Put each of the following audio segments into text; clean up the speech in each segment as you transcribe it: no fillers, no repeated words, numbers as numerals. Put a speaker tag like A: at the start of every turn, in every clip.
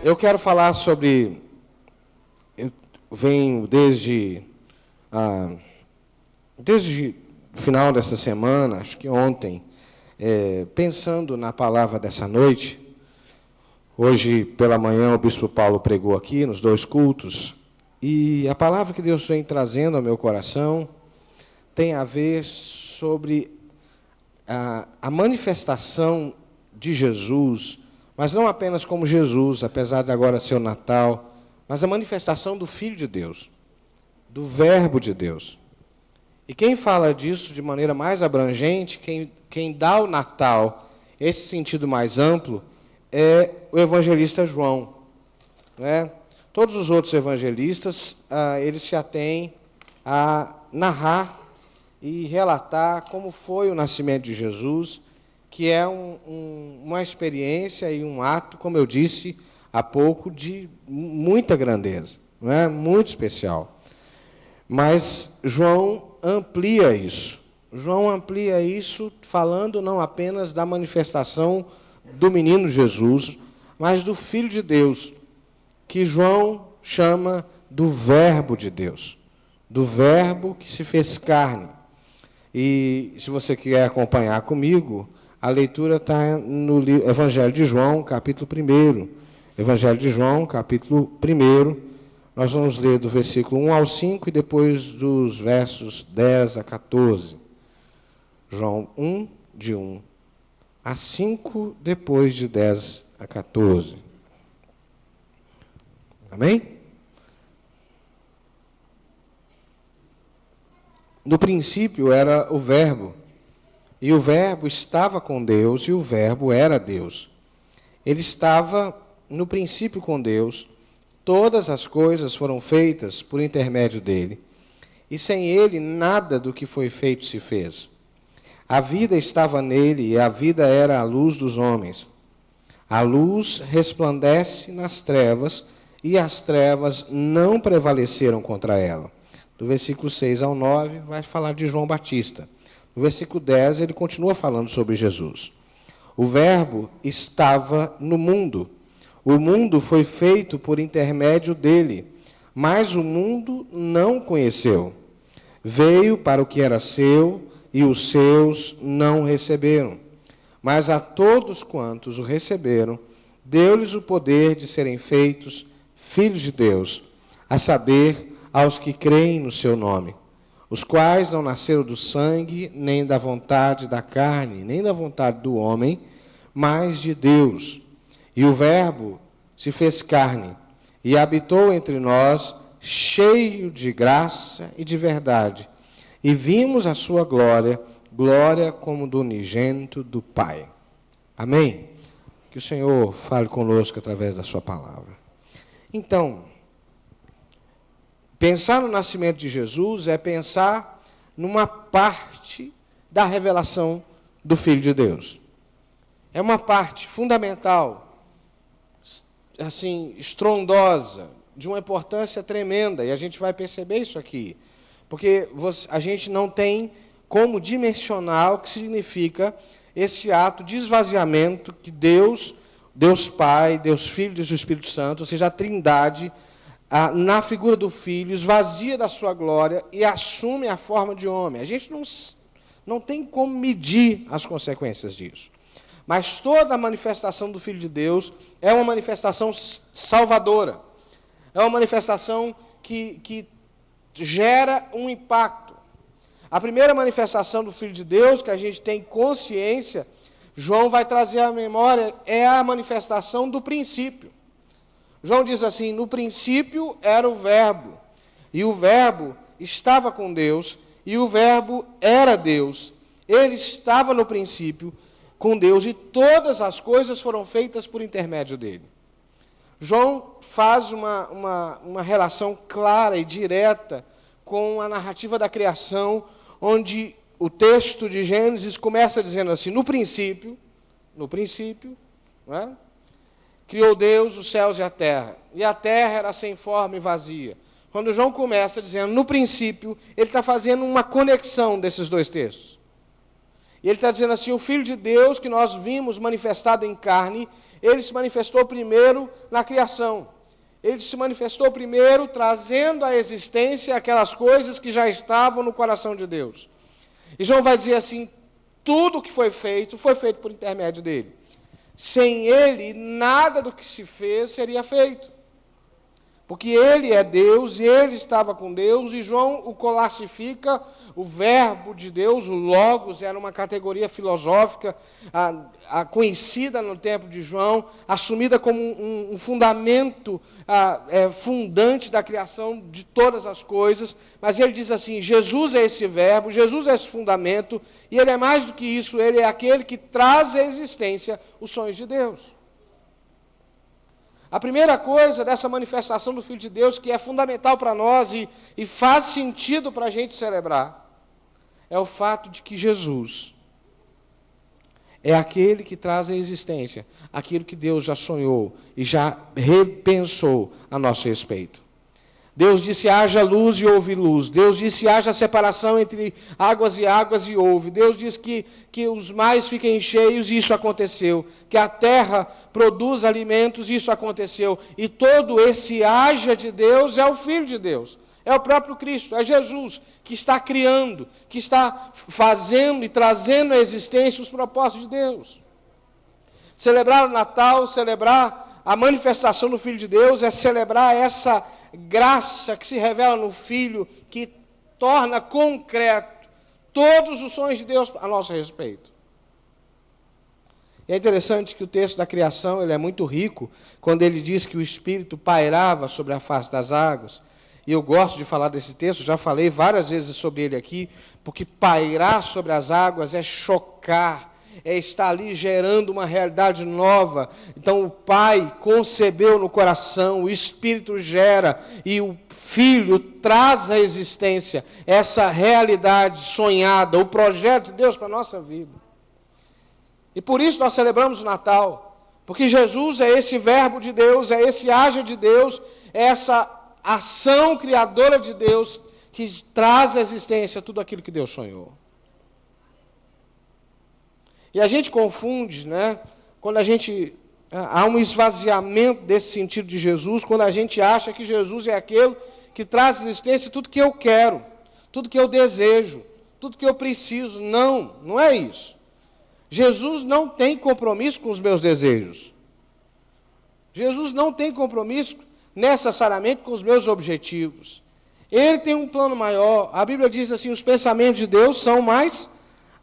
A: Eu quero falar sobre... Eu venho desde o final dessa semana, acho que ontem, pensando na palavra dessa noite. Hoje, pela manhã, o bispo Paulo pregou aqui, nos 2 cultos, e a palavra que Deus vem trazendo ao meu coração tem a ver sobre a manifestação de Jesus, mas não apenas como Jesus, apesar de agora ser o Natal, mas a manifestação do Filho de Deus, do Verbo de Deus. E quem fala disso de maneira mais abrangente, quem dá o Natal, esse sentido mais amplo, é o evangelista João. Né? Todos os outros evangelistas, eles se atêm a narrar e relatar como foi o nascimento de Jesus, que é uma experiência e um ato, como eu disse há pouco, de muita grandeza, não é? Muito especial. Mas João amplia isso. João amplia isso falando não apenas da manifestação do menino Jesus, mas do Filho de Deus, que João chama do Verbo de Deus, do Verbo que se fez carne. E, se você quer acompanhar comigo, a leitura está no Evangelho de João, capítulo 1. Evangelho de João, capítulo 1. Nós vamos ler do versículo 1 ao 5 e depois dos versos 10 a 14. João 1, de 1 a 5, depois de 10 a 14. Amém? No princípio era o Verbo, e o Verbo estava com Deus, e o Verbo era Deus. Ele estava no princípio com Deus, todas as coisas foram feitas por intermédio dele, e sem ele nada do que foi feito se fez. A vida estava nele, e a vida era a luz dos homens. A luz resplandece nas trevas, e as trevas não prevaleceram contra ela. Do versículo 6 ao 9, vai falar de João Batista. No versículo 10, ele continua falando sobre Jesus. O Verbo estava no mundo. O mundo foi feito por intermédio dele, mas o mundo não o conheceu. Veio para o que era seu, e os seus não receberam. Mas a todos quantos o receberam, deu-lhes o poder de serem feitos filhos de Deus, a saber, aos que creem no seu nome, os quais não nasceram do sangue, nem da vontade da carne, nem da vontade do homem, mas de Deus. E o Verbo se fez carne, e habitou entre nós, cheio de graça e de verdade. E vimos a sua glória, glória como do unigênito do Pai. Amém? Que o Senhor fale conosco através da sua palavra. Então, pensar no nascimento de Jesus é pensar numa parte da revelação do Filho de Deus. É uma parte fundamental, assim, estrondosa, de uma importância tremenda, e a gente vai perceber isso aqui, porque a gente não tem como dimensionar o que significa esse ato de esvaziamento que Deus Pai, Deus Filho e Deus Espírito Santo, ou seja, a Trindade, na figura do Filho, esvazia da sua glória e assume a forma de homem. A gente não tem como medir as consequências disso. Mas toda a manifestação do Filho de Deus é uma manifestação salvadora. É uma manifestação que gera um impacto. A primeira manifestação do Filho de Deus, que a gente tem consciência, João vai trazer à memória, é a manifestação do princípio. João diz assim: no princípio era o Verbo, e o Verbo estava com Deus, e o Verbo era Deus. Ele estava no princípio com Deus, e todas as coisas foram feitas por intermédio dele. João faz uma relação clara e direta com a narrativa da criação, onde o texto de Gênesis começa dizendo assim: no princípio, não é? Criou Deus os céus e a terra era sem forma e vazia. Quando João começa dizendo no princípio, ele está fazendo uma conexão desses dois textos. E ele está dizendo assim: o Filho de Deus que nós vimos manifestado em carne, ele se manifestou primeiro na criação. Ele se manifestou primeiro trazendo à existência aquelas coisas que já estavam no coração de Deus. E João vai dizer assim, tudo que foi feito por intermédio dele. Sem ele, nada do que se fez seria feito. Porque ele é Deus, ele estava com Deus, e João o classifica, o verbo de Deus, o Logos, era uma categoria filosófica conhecida no tempo de João, assumida como um fundamento fundante da criação de todas as coisas, mas ele diz assim, Jesus é esse verbo, Jesus é esse fundamento, e ele é mais do que isso, ele é aquele que traz à existência os sonhos de Deus. A primeira coisa dessa manifestação do Filho de Deus, que é fundamental para nós e faz sentido para a gente celebrar, é o fato de que Jesus é aquele que traz à existência aquilo que Deus já sonhou e já repensou a nosso respeito. Deus disse, haja luz e houve luz. Deus disse, haja separação entre águas e houve. Deus disse que os mares fiquem cheios e isso aconteceu. Que a terra produza alimentos e isso aconteceu. E todo esse haja de Deus é o Filho de Deus. É o próprio Cristo, é Jesus, que está criando, que está fazendo e trazendo à existência os propósitos de Deus. Celebrar o Natal, celebrar a manifestação do Filho de Deus, é celebrar essa graça que se revela no Filho, que torna concreto todos os sonhos de Deus a nosso respeito. E é interessante que o texto da criação ele é muito rico, quando ele diz que o Espírito pairava sobre a face das águas. E eu gosto de falar desse texto, já falei várias vezes sobre ele aqui, porque pairar sobre as águas é chocar, é estar ali gerando uma realidade nova. Então o Pai concebeu no coração, o Espírito gera, e o Filho traz à existência essa realidade sonhada, o projeto de Deus para a nossa vida. E por isso nós celebramos o Natal, porque Jesus é esse verbo de Deus, é esse haja de Deus, é essa ação criadora de Deus que traz à existência tudo aquilo que Deus sonhou. E a gente confunde, né, quando há um esvaziamento desse sentido de Jesus, quando a gente acha que Jesus é aquele que traz à existência tudo que eu quero, tudo que eu desejo, tudo que eu preciso. Não, não é isso. Jesus não tem compromisso com os meus desejos. Jesus não tem compromisso necessariamente com os meus objetivos. Ele tem um plano maior. A Bíblia diz assim, os pensamentos de Deus são mais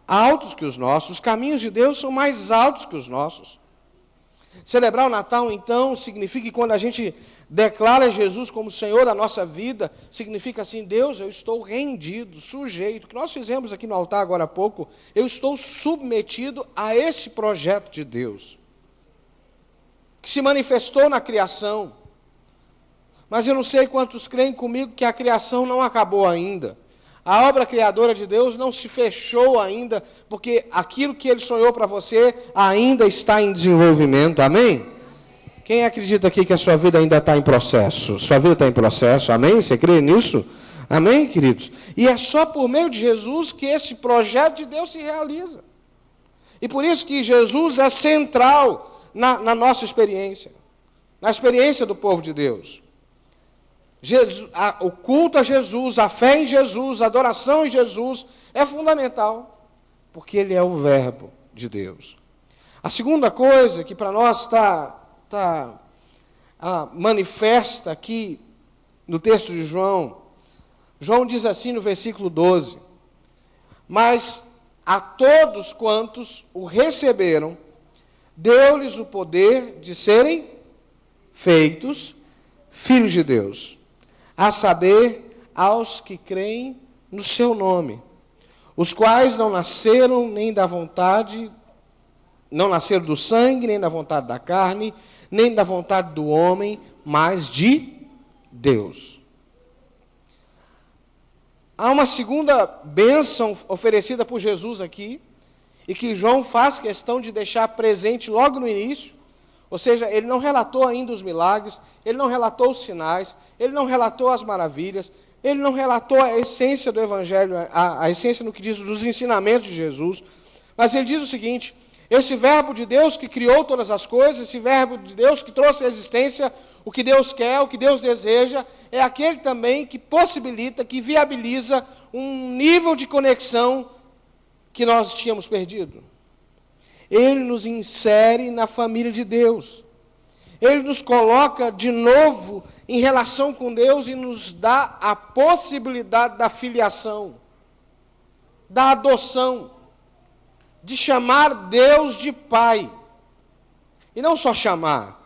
A: altos que os nossos, os caminhos de Deus são mais altos que os nossos. Celebrar o Natal, então, significa que quando a gente declara Jesus como Senhor da nossa vida, significa assim, Deus, eu estou rendido, sujeito, que nós fizemos aqui no altar agora há pouco, eu estou submetido a esse projeto de Deus, que se manifestou na criação. Mas eu não sei quantos creem comigo que a criação não acabou ainda. A obra criadora de Deus não se fechou ainda, porque aquilo que Ele sonhou para você ainda está em desenvolvimento. Amém? Quem acredita aqui que a sua vida ainda está em processo? Sua vida está em processo, amém? Você crê nisso? Amém, queridos? E é só por meio de Jesus que esse projeto de Deus se realiza. E por isso que Jesus é central na nossa experiência, na experiência do povo de Deus. O culto a Jesus, a fé em Jesus, a adoração em Jesus é fundamental, porque Ele é o verbo de Deus. A segunda coisa que para nós está manifesta aqui no texto de João diz assim no versículo 12, mas a todos quantos o receberam, deu-lhes o poder de serem feitos filhos de Deus, a saber, aos que creem no seu nome, os quais não nasceram do sangue, nem da vontade da carne, nem da vontade do homem, mas de Deus. Há uma segunda bênção oferecida por Jesus aqui, e que João faz questão de deixar presente logo no início. Ou seja, ele não relatou ainda os milagres, ele não relatou os sinais, ele não relatou as maravilhas, ele não relatou a essência do Evangelho, a essência no que diz dos ensinamentos de Jesus, mas ele diz o seguinte, Esse verbo de Deus que criou todas as coisas, esse verbo de Deus que trouxe à existência o que Deus quer, o que Deus deseja, é aquele também que possibilita, que viabiliza um nível de conexão que nós tínhamos perdido. Ele nos insere na família de Deus. Ele nos coloca de novo em relação com Deus e nos dá a possibilidade da filiação, da adoção, de chamar Deus de Pai. E não só chamar,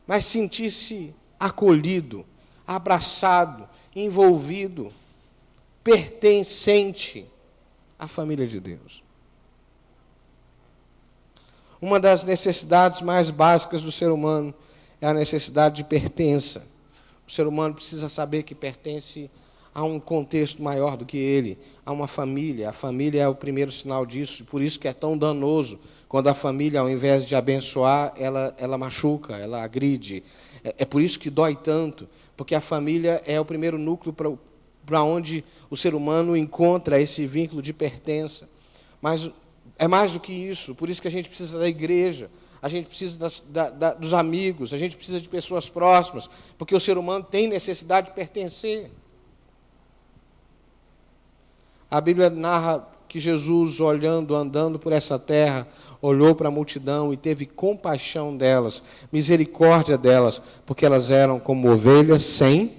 A: mas sentir-se acolhido, abraçado, envolvido, pertencente à família de Deus. Uma das necessidades mais básicas do ser humano é a necessidade de pertença. O ser humano precisa saber que pertence a um contexto maior do que ele, a uma família. A família é o primeiro sinal disso, por isso que é tão danoso quando a família, ao invés de abençoar, ela machuca, ela agride. É por isso que dói tanto, porque a família é o primeiro núcleo para onde o ser humano encontra esse vínculo de pertença. Mas é mais do que isso, por isso que a gente precisa da igreja, a gente precisa dos amigos, a gente precisa de pessoas próximas, porque o ser humano tem necessidade de pertencer. A Bíblia narra que Jesus, andando por essa terra, olhou para a multidão e teve compaixão delas, misericórdia delas, porque elas eram como ovelhas sem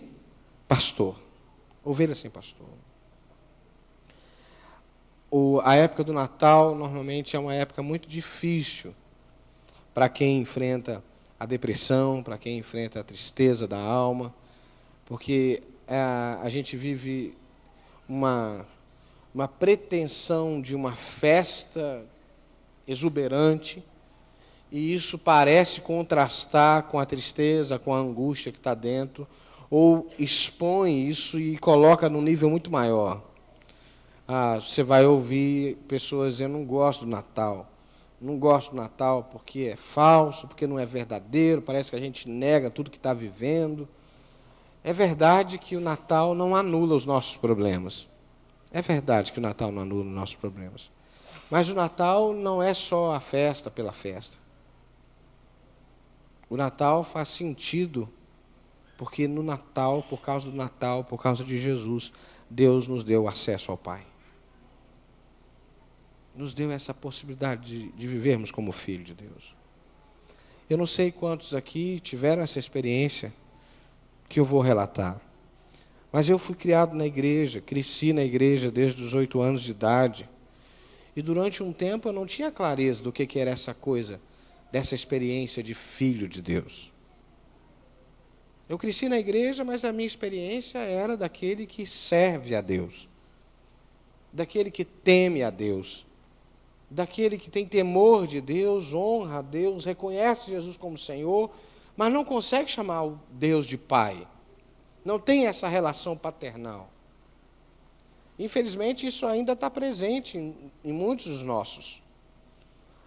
A: pastor. Ovelhas sem pastor. A época do Natal, normalmente, é uma época muito difícil para quem enfrenta a depressão, para quem enfrenta a tristeza da alma, porque a gente vive uma pretensão de uma festa exuberante, e isso parece contrastar com a tristeza, com a angústia que está dentro, ou expõe isso e coloca num nível muito maior. Você vai ouvir pessoas dizendo: não gosto do Natal. Não gosto do Natal porque é falso, porque não é verdadeiro, parece que a gente nega tudo que está vivendo. É verdade que o Natal não anula os nossos problemas. É verdade que o Natal não anula os nossos problemas. Mas o Natal não é só a festa pela festa. O Natal faz sentido porque no Natal, por causa do Natal, por causa de Jesus, Deus nos deu acesso ao Pai. Nos deu essa possibilidade de vivermos como filho de Deus. Eu não sei quantos aqui tiveram essa experiência que eu vou relatar. Mas eu fui criado na igreja, cresci na igreja desde os 8 anos de idade. E durante um tempo eu não tinha clareza do que era essa coisa, dessa experiência de filho de Deus. Eu cresci na igreja, mas a minha experiência era daquele que serve a Deus, daquele que teme a Deus, daquele que tem temor de Deus, honra a Deus, reconhece Jesus como Senhor, mas não consegue chamar o Deus de Pai. Não tem essa relação paternal. Infelizmente, isso ainda está presente em muitos dos nossos.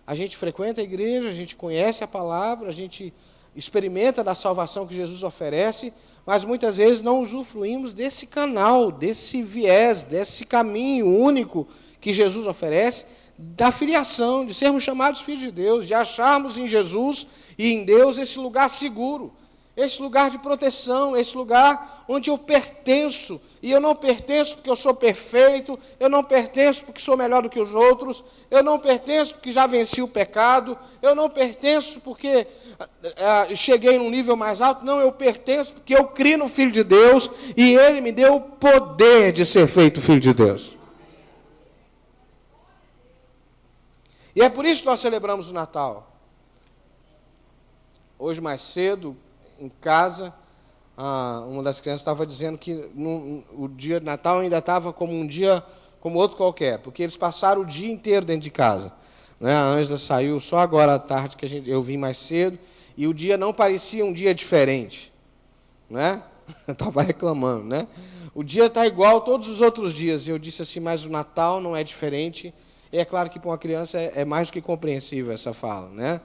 A: A gente frequenta a igreja, a gente conhece a palavra, a gente experimenta da salvação que Jesus oferece, mas muitas vezes não usufruímos desse canal, desse viés, desse caminho único que Jesus oferece, da filiação, de sermos chamados filhos de Deus, de acharmos em Jesus e em Deus esse lugar seguro, esse lugar de proteção, esse lugar onde eu pertenço, e eu não pertenço porque eu sou perfeito, eu não pertenço porque sou melhor do que os outros, eu não pertenço porque já venci o pecado, eu não pertenço porque cheguei num nível mais alto, não, eu pertenço porque eu criei no Filho de Deus, e Ele me deu o poder de ser feito Filho de Deus. E é por isso que nós celebramos o Natal. Hoje, mais cedo, em casa, uma das crianças estava dizendo que o dia de Natal ainda estava como um dia como outro qualquer, porque eles passaram o dia inteiro dentro de casa. Né? A Ângela saiu só agora à tarde, que eu vim mais cedo, e o dia não parecia um dia diferente. Né? Estava reclamando. Né? O dia está igual a todos os outros dias. E eu disse assim, mas o Natal não é diferente. E é claro que para uma criança é mais do que compreensível essa fala. Né?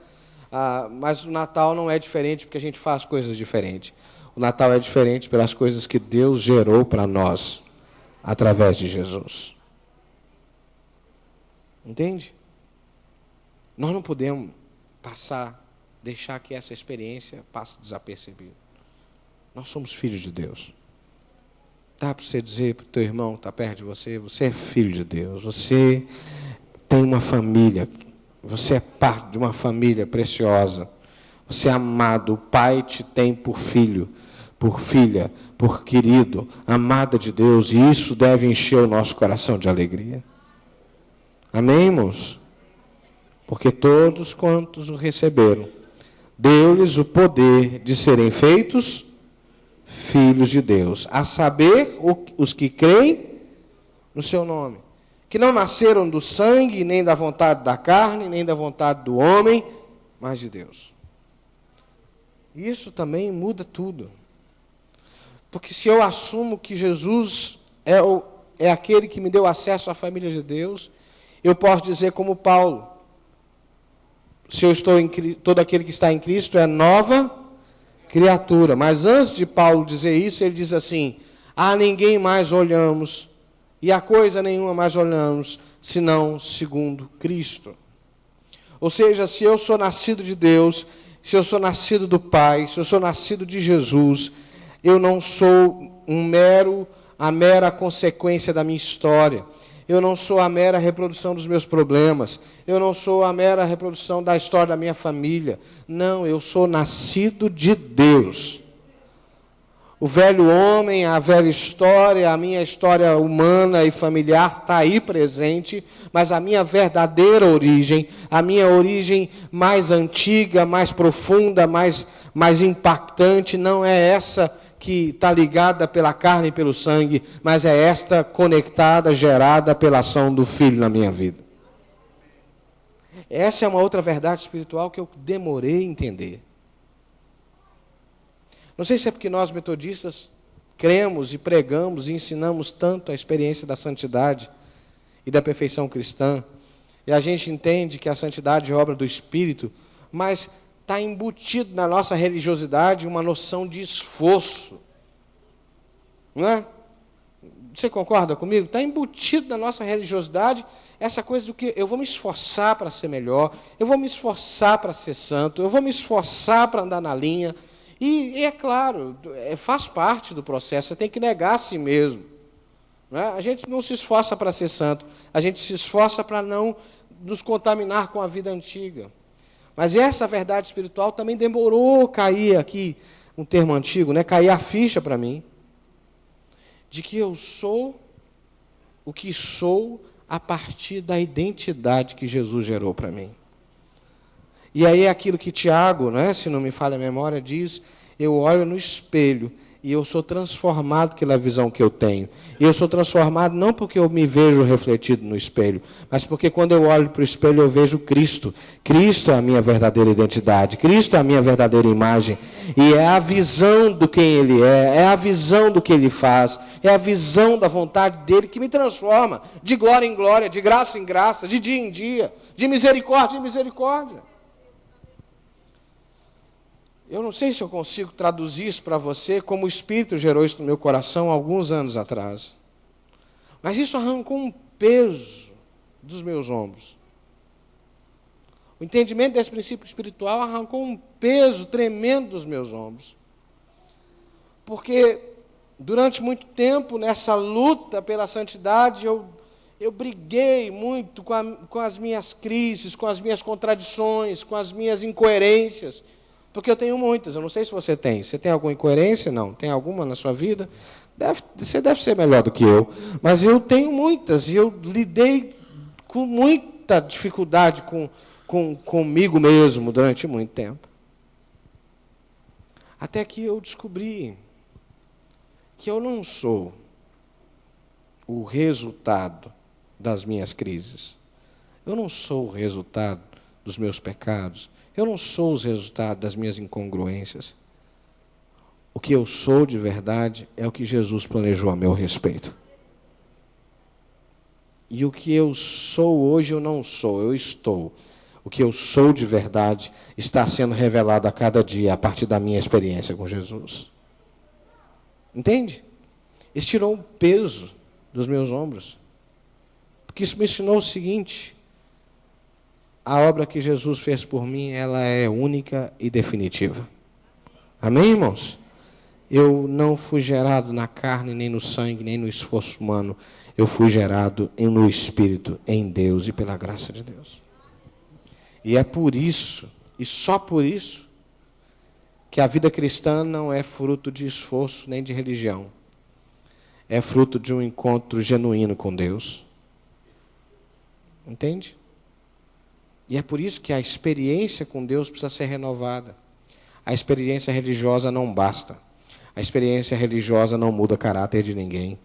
A: Mas o Natal não é diferente porque a gente faz coisas diferentes. O Natal é diferente pelas coisas que Deus gerou para nós, através de Jesus. Entende? Nós não podemos deixar que essa experiência passe desapercebida. Nós somos filhos de Deus. Dá para você dizer para o teu irmão que está perto de você, você é filho de Deus, você tem uma família, você é parte de uma família preciosa, você é amado, o Pai te tem por filho, por filha, por querido, amada de Deus, e isso deve encher o nosso coração de alegria. Amém, irmãos? Porque todos quantos o receberam, deu-lhes o poder de serem feitos filhos de Deus, a saber, os que creem no seu nome, que não nasceram do sangue, nem da vontade da carne, nem da vontade do homem, mas de Deus. Isso também muda tudo. Porque se eu assumo que Jesus é aquele que me deu acesso à família de Deus, eu posso dizer como Paulo, se eu estou em Cristo, todo aquele que está em Cristo é nova criatura. Mas antes de Paulo dizer isso, ele diz assim: a ninguém mais olhamos, e a coisa nenhuma mais olhamos, senão segundo Cristo. Ou seja, se eu sou nascido de Deus, se eu sou nascido do Pai, se eu sou nascido de Jesus, eu não sou a mera consequência da minha história. Eu não sou a mera reprodução dos meus problemas. Eu não sou a mera reprodução da história da minha família. Não, eu sou nascido de Deus. O velho homem, a velha história, a minha história humana e familiar está aí presente, mas a minha verdadeira origem, a minha origem mais antiga, mais profunda, mais impactante, não é essa que está ligada pela carne e pelo sangue, mas é esta conectada, gerada pela ação do Filho na minha vida. Essa é uma outra verdade espiritual que eu demorei a entender. Não sei se é porque nós, metodistas, cremos e pregamos e ensinamos tanto a experiência da santidade e da perfeição cristã, e a gente entende que a santidade é obra do Espírito, mas está embutido na nossa religiosidade uma noção de esforço. Não é? Você concorda comigo? Está embutido na nossa religiosidade essa coisa do que eu vou me esforçar para ser melhor, eu vou me esforçar para ser santo, eu vou me esforçar para andar na linha. E é claro, faz parte do processo, você tem que negar a si mesmo. Não é? A gente não se esforça para ser santo, a gente se esforça para não nos contaminar com a vida antiga. Mas essa verdade espiritual também demorou a cair aqui, um termo antigo, né? Cair a ficha para mim, de que eu sou o que sou a partir da identidade que Jesus gerou para mim. E aí é aquilo que Tiago, né, se não me falha a memória, diz: eu olho no espelho e eu sou transformado pela visão que eu tenho. E eu sou transformado não porque eu me vejo refletido no espelho, mas porque quando eu olho para o espelho eu vejo Cristo. Cristo é a minha verdadeira identidade, Cristo é a minha verdadeira imagem. E é a visão do quem Ele é a visão do que Ele faz, é a visão da vontade dEle que me transforma de glória em glória, de graça em graça, de dia em dia, de misericórdia em misericórdia. Eu não sei se eu consigo traduzir isso para você como o Espírito gerou isso no meu coração há alguns anos atrás. Mas isso arrancou um peso dos meus ombros. O entendimento desse princípio espiritual arrancou um peso tremendo dos meus ombros. Porque durante muito tempo, nessa luta pela santidade, eu briguei muito com as minhas crises, com as minhas contradições, com as minhas incoerências. Porque eu tenho muitas, eu não sei se você tem. Você tem alguma incoerência? Não. Tem alguma na sua vida? Você deve ser melhor do que eu. Mas eu tenho muitas, e eu lidei com muita dificuldade comigo mesmo durante muito tempo. Até que eu descobri que eu não sou o resultado das minhas crises. Eu não sou o resultado dos meus pecados. Eu não sou os resultados das minhas incongruências. O que eu sou de verdade é o que Jesus planejou a meu respeito. E o que eu sou hoje eu não sou, eu estou. O que eu sou de verdade está sendo revelado a cada dia a partir da minha experiência com Jesus. Entende? Isso tirou um peso dos meus ombros. Porque isso me ensinou o seguinte: a obra que Jesus fez por mim, ela é única e definitiva. Amém, irmãos? Eu não fui gerado na carne, nem no sangue, nem no esforço humano. Eu fui gerado no Espírito, em Deus e pela graça de Deus. E é por isso, e só por isso, que a vida cristã não é fruto de esforço nem de religião. É fruto de um encontro genuíno com Deus. Entende? E é por isso que a experiência com Deus precisa ser renovada. A experiência religiosa não basta. A experiência religiosa não muda o caráter de ninguém.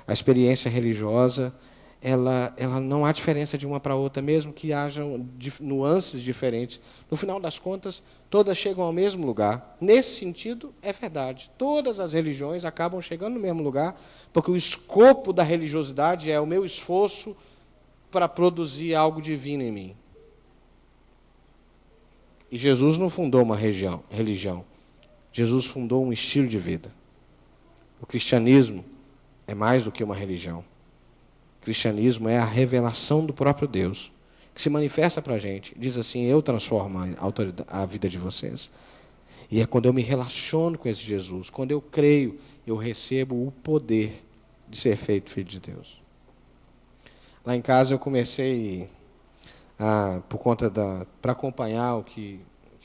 A: A experiência religiosa, ela não há diferença de uma para outra, mesmo que hajam nuances diferentes. No final das contas, todas chegam ao mesmo lugar. Nesse sentido, é verdade. Todas as religiões acabam chegando no mesmo lugar, porque o escopo da religiosidade é o meu esforço para produzir algo divino em mim. E Jesus não fundou uma religião. Jesus fundou um estilo de vida. O cristianismo é mais do que uma religião. O cristianismo é a revelação do próprio Deus, que se manifesta para a gente. Diz assim, eu transformo a vida de vocês. E é quando eu me relaciono com esse Jesus, quando eu creio, eu recebo o poder de ser feito filho de Deus. Lá em casa eu comecei, para acompanhar o que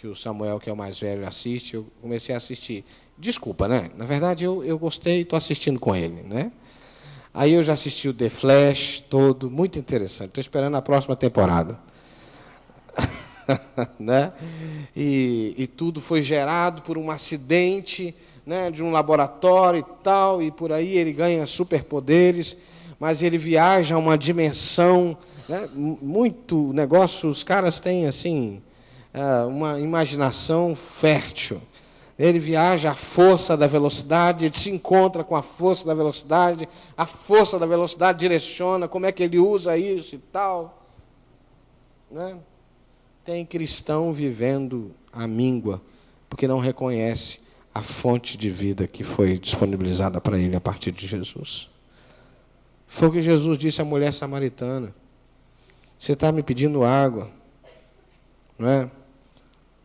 A: o Samuel, que é o mais velho, assiste, eu comecei a assistir. Desculpa, né? Na verdade, eu gostei e estou assistindo com ele, né? Aí eu já assisti o The Flash todo, muito interessante. Estou esperando a próxima temporada. Né? E tudo foi gerado por um acidente, né, de um laboratório e tal, e por aí ele ganha superpoderes, mas ele viaja a uma dimensão, né, muito negócio, os caras têm assim uma imaginação fértil. Ele viaja à força da velocidade, ele se encontra com a força da velocidade direciona, como é que ele usa isso e tal. Né? Tem cristão vivendo à míngua, porque não reconhece a fonte de vida que foi disponibilizada para ele a partir de Jesus. Foi o que Jesus disse à mulher samaritana. Você está me pedindo água, não é?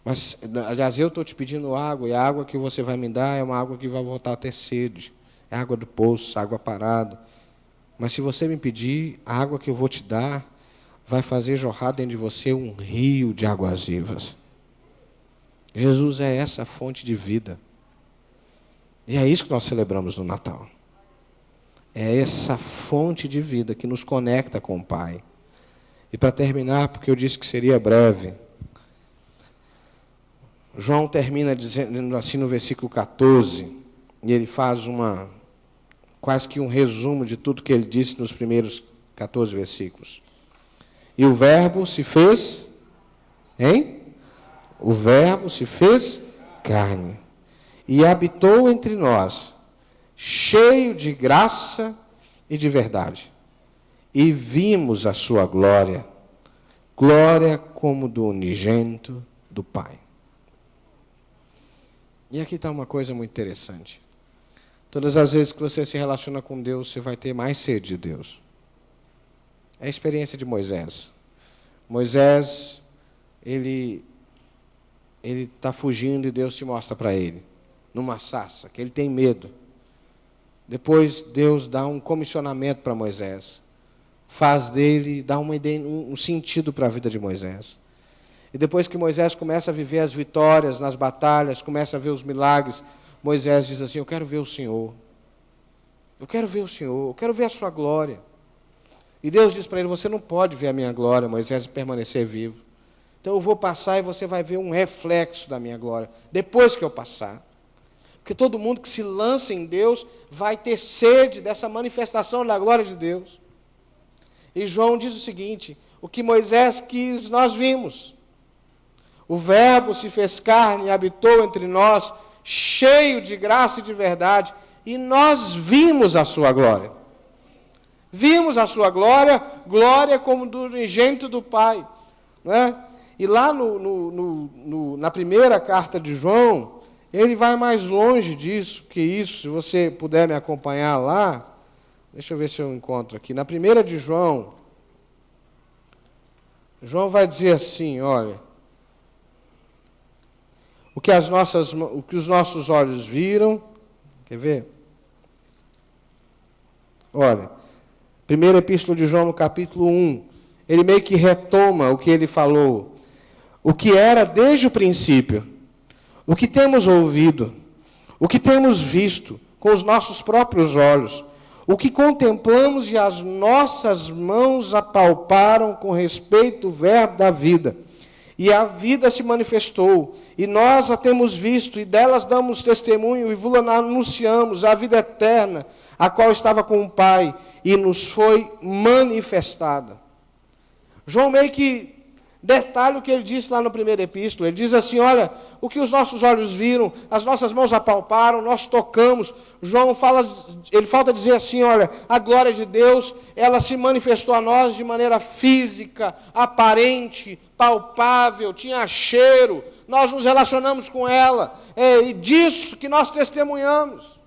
A: Mas, aliás, eu estou te pedindo água, e a água que você vai me dar é uma água que vai voltar a ter sede. É água do poço, água parada. Mas se você me pedir, a água que eu vou te dar vai fazer jorrar dentro de você um rio de águas vivas. Jesus é essa fonte de vida. E é isso que nós celebramos no Natal. É essa fonte de vida que nos conecta com o Pai. E para terminar, porque eu disse que seria breve, João termina dizendo assim no versículo 14, e ele faz quase que um resumo de tudo que ele disse nos primeiros 14 versículos. E o Verbo se fez, O Verbo se fez carne e habitou entre nós, cheio de graça e de verdade. E vimos a sua glória, glória como do unigênito do Pai. E aqui está uma coisa muito interessante. Todas as vezes que você se relaciona com Deus, você vai ter mais sede de Deus. É a experiência de Moisés. Moisés, ele está fugindo e Deus se mostra para ele, numa sarça, que ele tem medo. Depois Deus dá um comissionamento para Moisés. Faz dele, dá um sentido para a vida de Moisés. E depois que Moisés começa a viver as vitórias nas batalhas, começa a ver os milagres, Moisés diz assim, eu quero ver o Senhor. Eu quero ver o Senhor, eu quero ver a sua glória. E Deus diz para ele, você não pode ver a minha glória, Moisés, e permanecer vivo. Então eu vou passar e você vai ver um reflexo da minha glória, depois que eu passar. Porque todo mundo que se lança em Deus vai ter sede dessa manifestação da glória de Deus. E João diz o seguinte, o que Moisés quis, nós vimos. O Verbo se fez carne e habitou entre nós, cheio de graça e de verdade, e nós vimos a sua glória. Vimos a sua glória, glória como do unigênito do Pai. Não é? E lá na primeira carta de João, ele vai mais longe disso que isso. Se você puder me acompanhar lá, deixa eu ver se eu encontro aqui. Na primeira de João, João vai dizer assim, olha, o que os nossos olhos viram, quer ver? Olha, primeira epístola de João, no capítulo 1, ele meio que retoma o que ele falou, o que era desde o princípio, o que temos ouvido, o que temos visto com os nossos próprios olhos, o que contemplamos e as nossas mãos apalparam com respeito ao verbo da vida. E a vida se manifestou, e nós a temos visto, e delas damos testemunho, e vos anunciamos a vida eterna, a qual estava com o Pai, e nos foi manifestada. João meio que detalha o que ele disse lá no primeiro epístolo. Ele diz assim, olha, o que os nossos olhos viram, as nossas mãos apalparam, nós tocamos. João ele falta dizer assim, olha, a glória de Deus, ela se manifestou a nós de maneira física, aparente, palpável, tinha cheiro, nós nos relacionamos com ela, e disso que nós testemunhamos.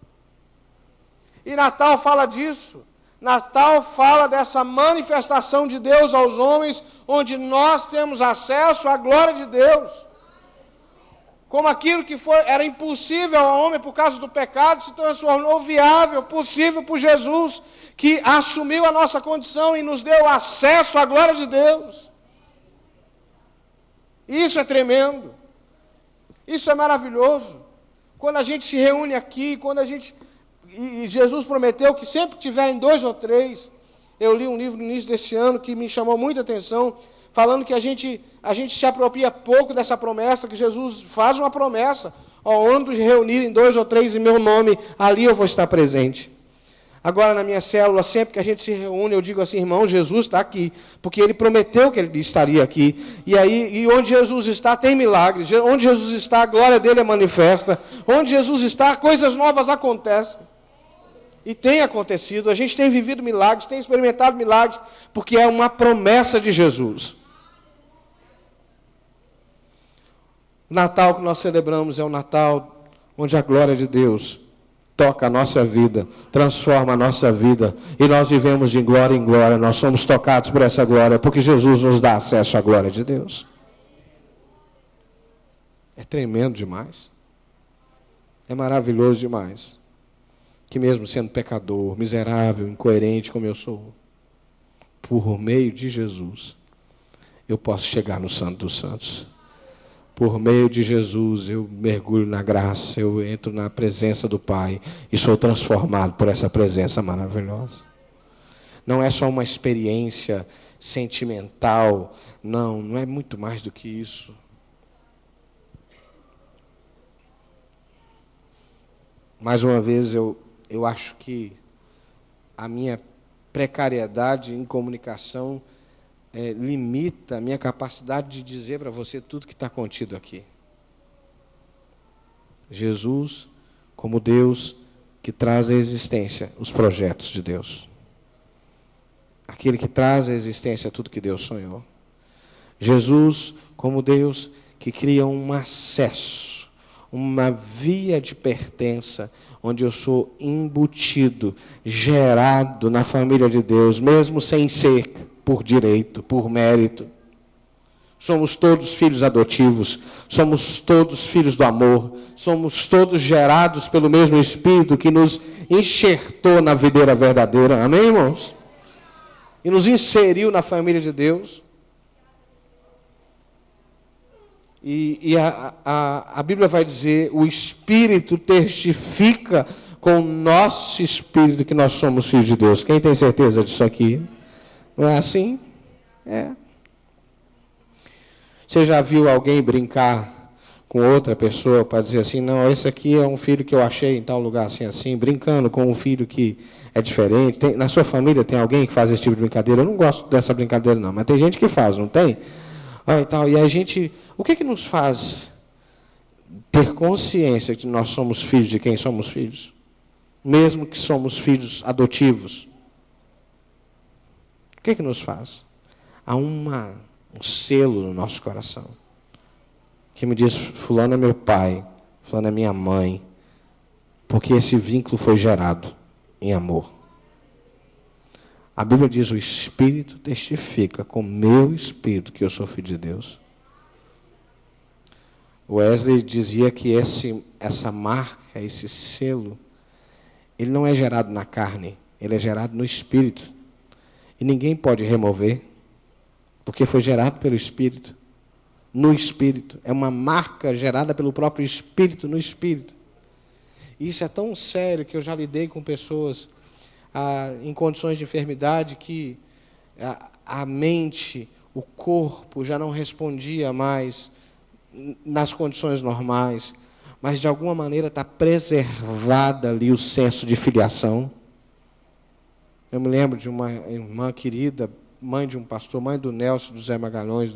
A: E Natal fala disso. Natal fala dessa manifestação de Deus aos homens, onde nós temos acesso à glória de Deus. Como aquilo que era impossível ao homem por causa do pecado, se transformou viável, possível por Jesus, que assumiu a nossa condição e nos deu acesso à glória de Deus. Isso é tremendo. Isso é maravilhoso. Quando a gente se reúne aqui, e Jesus prometeu que sempre que tiverem 2 ou 3, eu li um livro no início desse ano que me chamou muita atenção, falando que a gente se apropria pouco dessa promessa, que Jesus faz uma promessa, onde reunirem 2 ou 3 em meu nome, ali eu vou estar presente. Agora, na minha célula, sempre que a gente se reúne, eu digo assim, irmão, Jesus está aqui, porque Ele prometeu que Ele estaria aqui, e onde Jesus está, tem milagres, onde Jesus está, a glória dEle é manifesta, onde Jesus está, coisas novas acontecem. E tem acontecido, a gente tem vivido milagres, tem experimentado milagres, porque é uma promessa de Jesus. O Natal que nós celebramos é o Natal onde a glória de Deus toca a nossa vida, transforma a nossa vida, e nós vivemos de glória em glória, nós somos tocados por essa glória, porque Jesus nos dá acesso à glória de Deus. É tremendo demais. É maravilhoso demais. Que mesmo sendo pecador, miserável, incoerente como eu sou, por meio de Jesus, eu posso chegar no Santo dos Santos. Por meio de Jesus, eu mergulho na graça, eu entro na presença do Pai e sou transformado por essa presença maravilhosa. Não é só uma experiência sentimental, não é muito mais do que isso. Mais uma vez, eu acho que a minha precariedade em comunicação limita a minha capacidade de dizer para você tudo que está contido aqui. Jesus, como Deus que traz à existência os projetos de Deus. Aquele que traz à existência tudo que Deus sonhou. Jesus, como Deus que cria um acesso, uma via de pertença, onde eu sou embutido, gerado na família de Deus, mesmo sem ser por direito, por mérito. Somos todos filhos adotivos, somos todos filhos do amor, somos todos gerados pelo mesmo Espírito que nos enxertou na videira verdadeira, amém, irmãos? E nos inseriu na família de Deus. E a Bíblia vai dizer, o Espírito testifica com o nosso Espírito que nós somos filhos de Deus. Quem tem certeza disso aqui? Não é assim? É. Você já viu alguém brincar com outra pessoa para dizer assim, não, esse aqui é um filho que eu achei em tal lugar assim, brincando com um filho que é diferente. Na sua família tem alguém que faz esse tipo de brincadeira? Eu não gosto dessa brincadeira não, mas tem gente que faz, não tem? E a gente, o que nos faz ter consciência de que nós somos filhos de quem somos filhos? Mesmo que somos filhos adotivos. O que nos faz? Há um selo no nosso coração que me diz, fulano é meu pai, fulano é minha mãe, porque esse vínculo foi gerado em amor. A Bíblia diz: o Espírito testifica com o meu espírito que eu sou filho de Deus. Wesley dizia que essa marca, esse selo, ele não é gerado na carne, ele é gerado no Espírito. E ninguém pode remover, porque foi gerado pelo Espírito, no Espírito. É uma marca gerada pelo próprio Espírito, no Espírito. E isso é tão sério que eu já lidei com pessoas em condições de enfermidade que a mente, o corpo já não respondia mais nas condições normais, mas de alguma maneira está preservada ali o senso de filiação. Eu me lembro de uma irmã querida, mãe de um pastor, mãe do Nelson, do Zé Magalhães,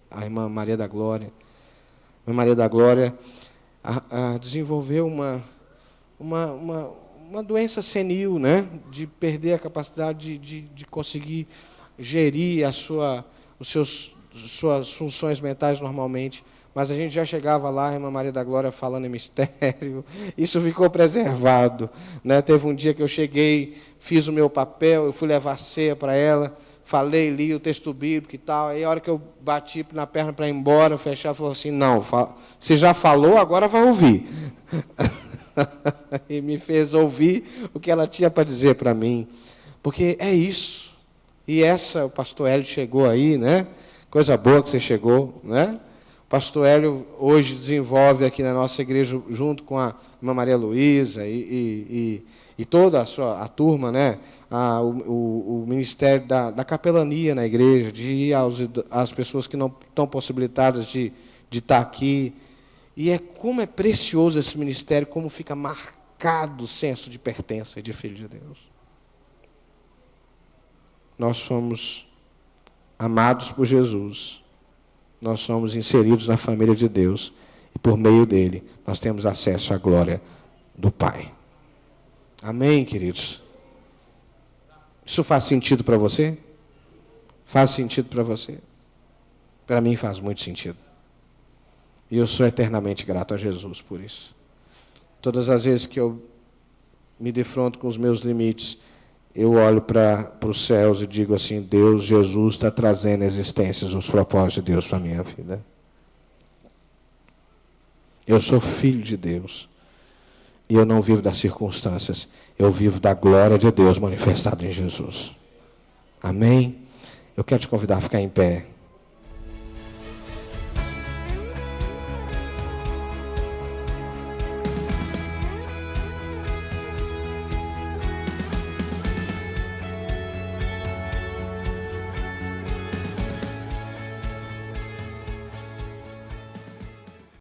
A: a irmã Maria da Glória. A irmã Maria da Glória desenvolveu uma doença senil, né? De perder a capacidade de conseguir gerir suas funções mentais normalmente. Mas a gente já chegava lá, a irmã Maria da Glória falando em mistério, isso ficou preservado, né? Teve um dia que eu cheguei, fiz o meu papel, eu fui levar ceia para ela, falei, li o texto bíblico e tal, aí a hora que eu bati na perna para ir embora, eu fechava e falou assim: não, você já falou, agora vai ouvir. E me fez ouvir o que ela tinha para dizer para mim, porque é isso. E o pastor Hélio chegou aí, né? Coisa boa que você chegou, né? O pastor Hélio hoje desenvolve aqui na nossa igreja, junto com a irmã Maria Luísa e toda a turma, né? O ministério da capelania na igreja, de ir às pessoas que não estão possibilitadas de estar aqui. E como é precioso esse ministério, como fica marcado o senso de pertença e de filho de Deus. Nós somos amados por Jesus. Nós somos inseridos na família de Deus. E por meio dele, nós temos acesso à glória do Pai. Amém, queridos? Isso faz sentido para você? Faz sentido para você? Para mim faz muito sentido. E eu sou eternamente grato a Jesus por isso. Todas as vezes que eu me defronto com os meus limites, eu olho para os céus e digo assim: Deus, Jesus está trazendo à existência os propósitos de Deus para a minha vida. Eu sou filho de Deus. E eu não vivo das circunstâncias. Eu vivo da glória de Deus manifestada em Jesus. Amém? Eu quero te convidar a ficar em pé.